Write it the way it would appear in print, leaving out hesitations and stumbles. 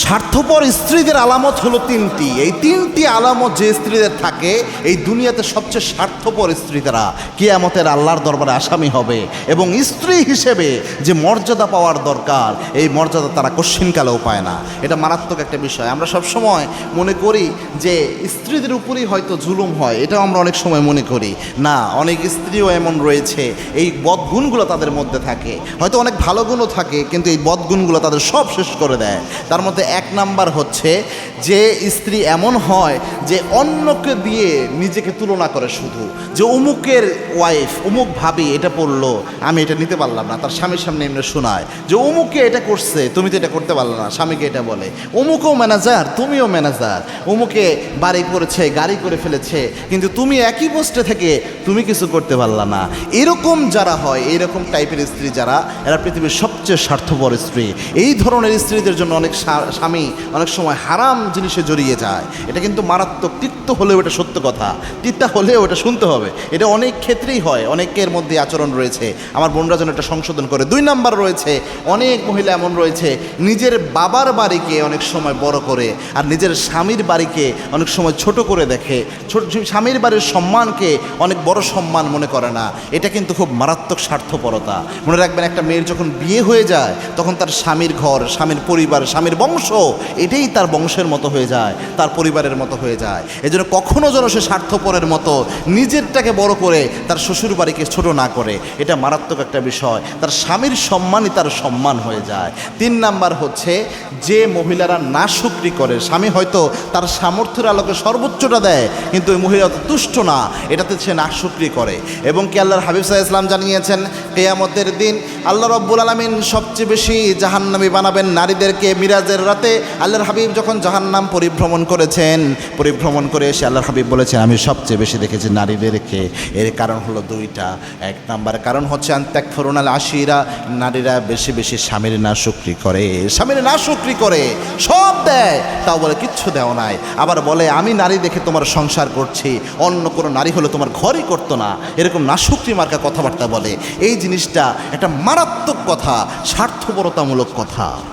স্বার্থপর স্ত্রীদের আলামত হলো তিনটি। এই তিনটি আলামত যে স্ত্রীদের থাকে, এই দুনিয়াতে সবচেয়ে স্বার্থপর স্ত্রী তারা কিয়ামতের আল্লাহর দরবারে আসামি হবে, এবং স্ত্রী হিসেবে যে মর্যাদা পাওয়ার দরকার, এই মর্যাদা তারা কশ্চিনকালেও পায় না। এটা মারাত্মক একটা বিষয়। আমরা সবসময় মনে করি যে স্ত্রীদের উপরেই হয়তো জুলুম হয়, এটাও আমরা অনেক সময় মনে করি। না, অনেক স্ত্রীও এমন রয়েছে এই বদগুণগুলো তাদের মধ্যে থাকে, হয়তো অনেক ভালো গুণও থাকে, কিন্তু এই বদগুণগুলো তাদের সব শেষ করে দেয়। তার মধ্যে এক নাম্বার হচ্ছে যে স্ত্রী এমন হয় যে অন্যকে দিয়ে নিজেকে তুলনা করে, শুধু যে অমুকের ওয়াইফ, অমুক ভাবি এটা পড়লো, আমি এটা নিতে পারলাম না, তার স্বামীর সামনে এমনি শোনায় যে অমুকে এটা করছে, তুমি তো এটা করতে পারলে না, স্বামীকে এটা বলে। অমুকও ম্যানেজার, তুমিও ম্যানেজার, অমুকে বাড়ি করেছে, গাড়ি করে ফেলেছে, কিন্তু তুমি একই পোস্টে থেকে তুমি কিছু করতে পারলা না। এরকম যারা হয়, এইরকম টাইপের স্ত্রী যারা, এরা পৃথিবীর সবচেয়ে স্বার্থপর স্ত্রী। এই ধরনের স্ত্রীদের জন্য অনেক স্বামী অনেক সময় হারাম জিনিসে জড়িয়ে যায়। এটা কিন্তু মারাত্মক। তিক্ত হলেও এটা সত্য কথা, তিক্তা হলেও এটা শুনতে হবে। এটা অনেক ক্ষেত্রেই হয়, অনেকের মধ্যে আচরণ রয়েছে। আমার বোনরা যেন এটা সংশোধন করে। দুই নাম্বার রয়েছে, অনেক মহিলা এমন রয়েছে নিজের বাবার বাড়িকে অনেক সময় বড় করে আর নিজের স্বামীর বাড়িকে অনেক সময় ছোট করে দেখে, স্বামীর বাড়ির সম্মানকে অনেক বড় সম্মান মনে করে না। এটা কিন্তু খুব মারাত্মক স্বার্থপরতা। মনে রাখবেন, একটা মেয়ের যখন বিয়ে হয়ে যায় তখন তার স্বামীর ঘর, স্বামীর পরিবার, স্বামীর বংশ, এটাই তার বংশের মতো হয়ে যায়, তার পরিবারের মতো হয়ে যায়। এজন্য কখনো যেন সে স্বার্থপরের মতো নিজেরটাকে বড় করে তার শ্বশুর বাড়িকে ছোট না করে। এটা মারাত্মক একটা বিষয়। তার স্বামীর সম্মানই তার সম্মান হয়ে যায়। তিন নাম্বার হচ্ছে যে মহিলারা নাশুকরি করে। স্বামী হয়তো তার সামর্থ্যের আলোকে সর্বোচ্চটা দেয়, কিন্তু ওই মহিলা তো তুষ্ট না, এটাতে সে নাশুকরি করে। এবং কি আল্লাহর হাবিব সাল্লাল্লাহু আলাইহি ওয়াসাল্লাম জানিয়েছেন, কিয়ামতের দিন আল্লাহ রাব্বুল আলামিন সবচেয়ে বেশি জাহান্নামী বানাবেন নারীদেরকে। মিরাজের রাতে আল্লাহর হাবিব যখন জাহান্নাম পরিভ্রমণ করেছেন, পরিভ্রমণ করে এসে আল্লাহর হাবিব বলেছেন, আমি সবচেয়ে বেশি দেখেছি নারীদেরকে। এর কারণ হলো দুইটা। এক নাম্বার কারণ হচ্ছে আনতাকফুরুনাল আশিরা, নারীরা বেশি বেশি স্বামীর নাশুকরি করে, স্বামীর নাশুকরি করে, সব দেয় তাও বলে কিচ্ছু দেও নাই। আবার বলে আমি নারী দেখে তোমার সংসার করছি, অন্য কোনো নারী হলে তোমার ঘরই করতো না। এরকম নাশুকরি মার্কা কথাবার্তা বলে। এই জিনিসটা একটা মারাত্মক কথা, স্বার্থপরতামূলক কথা।